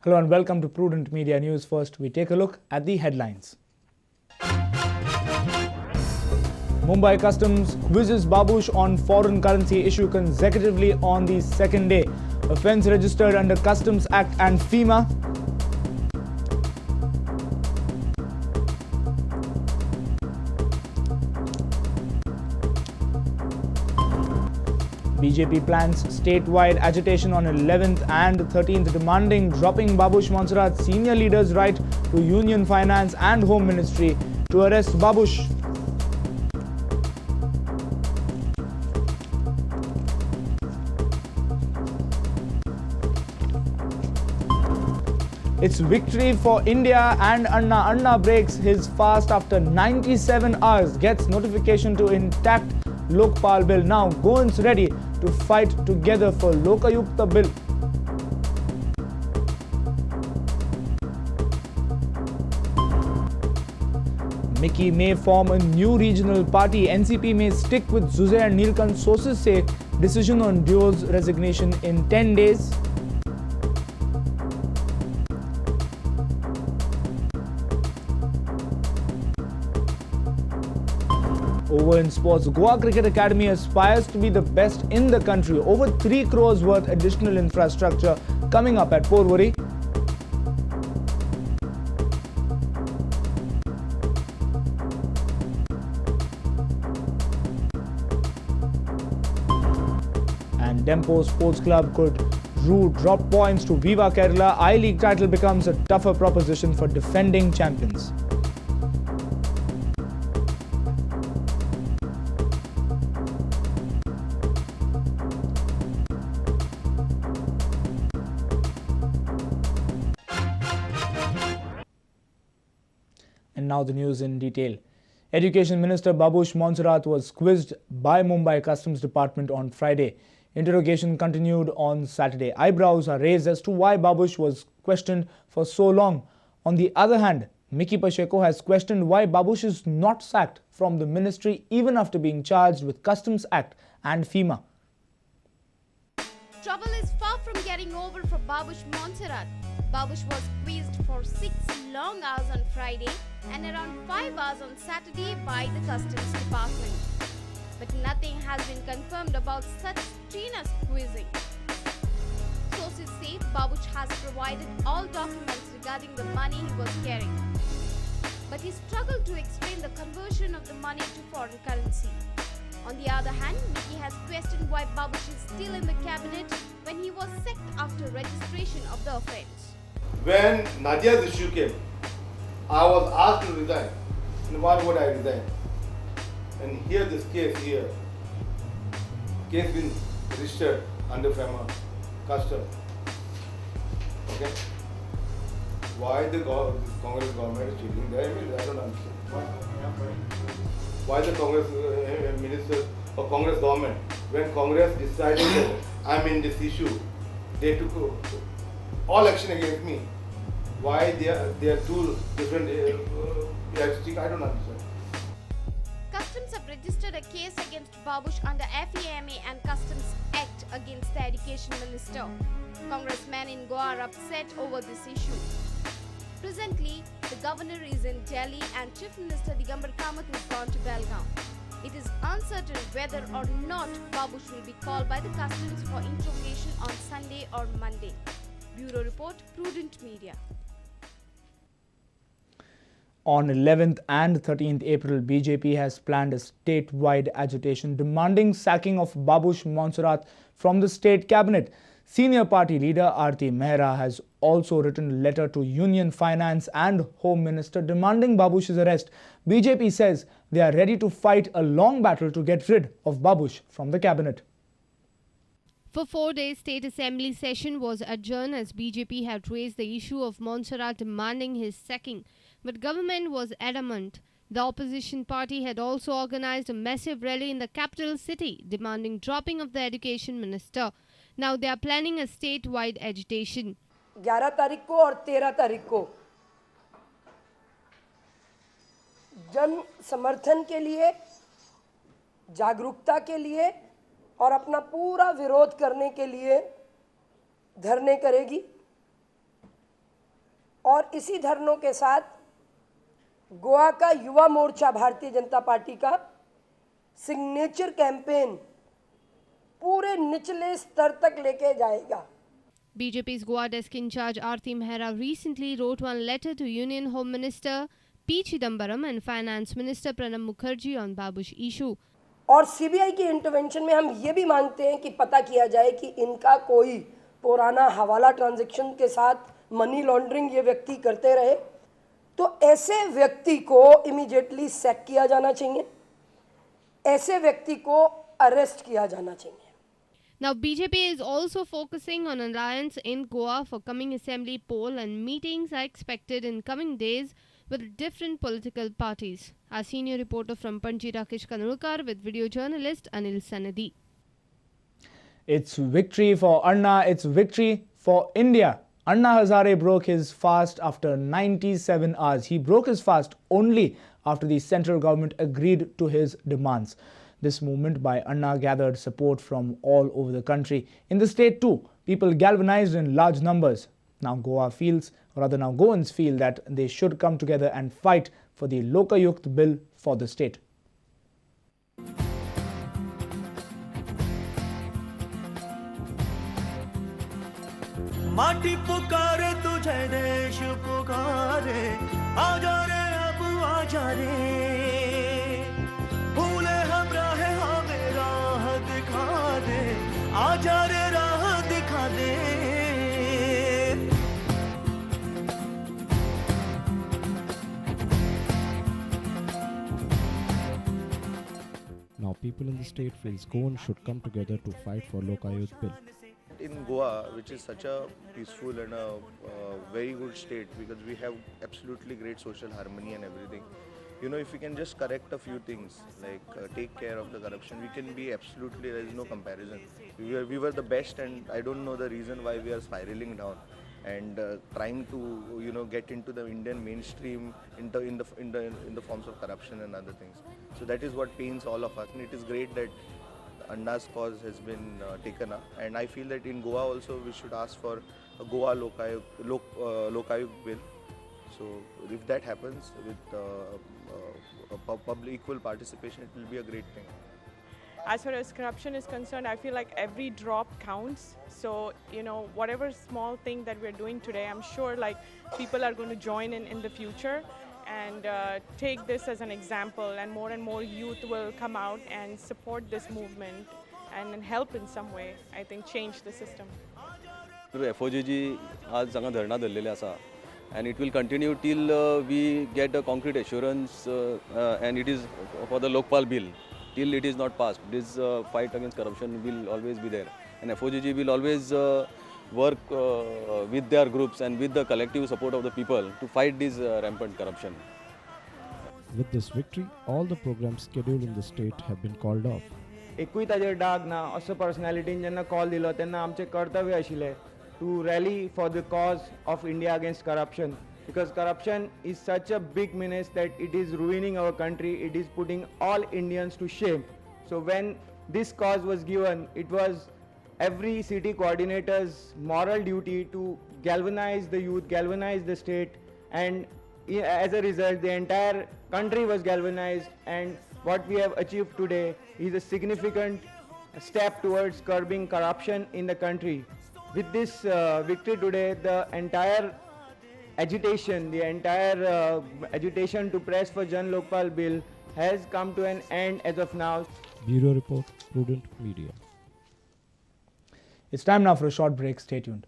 Hello and welcome to Prudent Media News. First, we take a look at the headlines. Mumbai Customs quizzes Babush on foreign currency issue consecutively on the second day. Offence registered under Customs Act and FEMA. BJP plans statewide agitation on 11th and 13th demanding dropping Babush Montserrat senior leaders' right to Union Finance and Home Ministry to arrest Babush. It's victory for India and Anna breaks his fast after 97 hours, gets notification to intact Lokpal bill. Now Goans ready to fight together for Lokayukta bill. Mickey may form a new regional party. NCP may stick with Zuzair Neelkant. Sources say decision on duo's resignation in 10 days. Over in sports, Goa Cricket Academy aspires to be the best in the country. Over 3 crores worth additional infrastructure coming up at Porvorim. And Dempo Sports Club could drop points to Viva Kerala. I-League title becomes a tougher proposition for defending champions. And now the news in detail. Education Minister Babush Montserrat was quizzed by Mumbai Customs Department on Friday. Interrogation continued on Saturday. Eyebrows are raised as to why Babush was questioned for so long. On the other hand, Mickey Pacheco has questioned why Babush is not sacked from the ministry even after being charged with Customs Act and FEMA. Trouble is far from getting over for Babush Montserrat. Babush was quizzed for 6 long hours on Friday and around 5 hours on Saturday by the Customs Department. But nothing has been confirmed about such strenuous quizzing. Sources say Babush has provided all documents regarding the money he was carrying. But he struggled to explain the conversion of the money to foreign currency. On the other hand, Mickey has questioned why Babush is still in the cabinet when he was sacked after registration of the offence. When Nadia's issue came, I was asked to resign. And why would I resign? And here this case been registered under FEMA, custom. Okay? Why the Congress government is cheating there? I don't understand. Why the Congress minister or Congress government, when Congress decided that I'm in this issue, they took all action against me. Why they are two different yardstick? I don't understand. Customs have registered a case against Babush under FEMA and Customs Act against the Education Minister. Congressmen in Goa are upset over this issue. Presently, the governor is in Delhi and Chief Minister Digambar Kamath has gone to Belgaum. It is uncertain whether or not Babush will be called by the Customs for interrogation on Sunday or Monday. Bureau Report, Prudent Media. On 11th and 13th April, BJP has planned a statewide agitation demanding sacking of Babush Montserrat from the state cabinet. Senior party leader Aarti Mehra has also written a letter to Union Finance and Home Minister demanding Babush's arrest. BJP says they are ready to fight a long battle to get rid of Babush from the cabinet. For 4 days, State Assembly session was adjourned as BJP had raised the issue of Montserrat demanding his sacking, but government was adamant. The opposition party had also organized a massive rally in the capital city demanding dropping of the education minister. Now they are planning a statewide agitation. 11 तारीख को और 13 तारीख को जन समर्थन के लिए, जागरूकता के लिए और अपना पूरा विरोध करने के लिए धरने करेगी। और इसी धरनों के साथ गोवा का युवा मोर्चा भारतीय जनता पार्टी का सिग्नेचर कैंपेन पूरे निचले स्तर तक लेके जाएगा। BJP's Goa desk in charge Aarti Mehra recently wrote one letter to Union Home Minister P. Chidambaram and Finance Minister Pranab Mukherjee on Babush issue. और सीबीआई की इंटरवेंशन में हम ये भी मांगते हैं कि पता किया जाए कि इनका कोई पुराना हवाला ट्रांजैक्शन के साथ मनी लॉन्ड्रिंग ये व्यक्ति करते रहे, तो ऐसे व्यक्ति को इमीडिएटली सैक किया जाना चाहिए, ऐसे व्यक्ति को अरेस्ट किया जाना चाहिए। Now BJP is also focusing on alliance in Goa for coming assembly poll, and meetings are expected in coming days with different political parties. Our senior reporter from Panji Rakesh Kanulkar with video journalist Anil Sanadi. It's victory for Anna, it's victory for India. Anna Hazare broke his fast after 97 hours. He broke his fast only after the central government agreed to his demands. This movement by Anna gathered support from all over the country. In the state too, people galvanized in large numbers. Now Goans feel that they should come together and fight for the Lokayukt bill for the state. माटी पुकारे तुझे देश पुकारे आजा रे अब आजा रे भूले हम राहे हमें राह दिखा दे आजा रे राह दिखा दे Now people in the state feels Goans should come together to fight for Lokayukt bill. In Goa, which is such a peaceful and a very good state, because we have absolutely great social harmony and everything. You know, if we can just correct a few things, like take care of the corruption, we can be absolutely, there is no comparison. We were the best, and I don't know the reason why we are spiraling down and trying to, you know, get into the Indian mainstream in the forms of corruption and other things. So that is what pains all of us, and it is great that Anna's cause has been taken up, and I feel that in Goa also we should ask for a Goa Lokayukt bill. So if that happens with public equal participation, it will be a great thing. As far as corruption is concerned, I feel like every drop counts. So, you know, whatever small thing that we're doing today, I'm sure like people are going to join in the future and take this as an example, and more youth will come out and support this movement and help in some way, I think, change the system. FOGG आज हांगा धरणा धरलेले आसा, and it will continue till we get a concrete assurance and it is for the Lokpal bill. Till it is not passed, this fight against corruption will always be there, and FOGG will always work with their groups and with the collective support of the people to fight this rampant corruption. With this victory, all the programs scheduled in the state have been called off. एकूय ताजेर डाग ना असो पर्सनॅलिटीन जेन्ना call दिलो तेन्ना आमचें कर्तव्य आशिल्लें to rally for the cause of India against corruption, because corruption is such a big menace that it is ruining our country, it is putting all Indians to shame. So when this cause was given, it was every city coordinator's moral duty to galvanize the youth, galvanize the state, and as a result the entire country was galvanized, and what we have achieved today is a significant step towards curbing corruption in the country. With this victory today, the entire agitation to press for Jan Lokpal bill has come to an end as of now. Bureau Report, Prudent Media. It's time now for a short break. Stay tuned.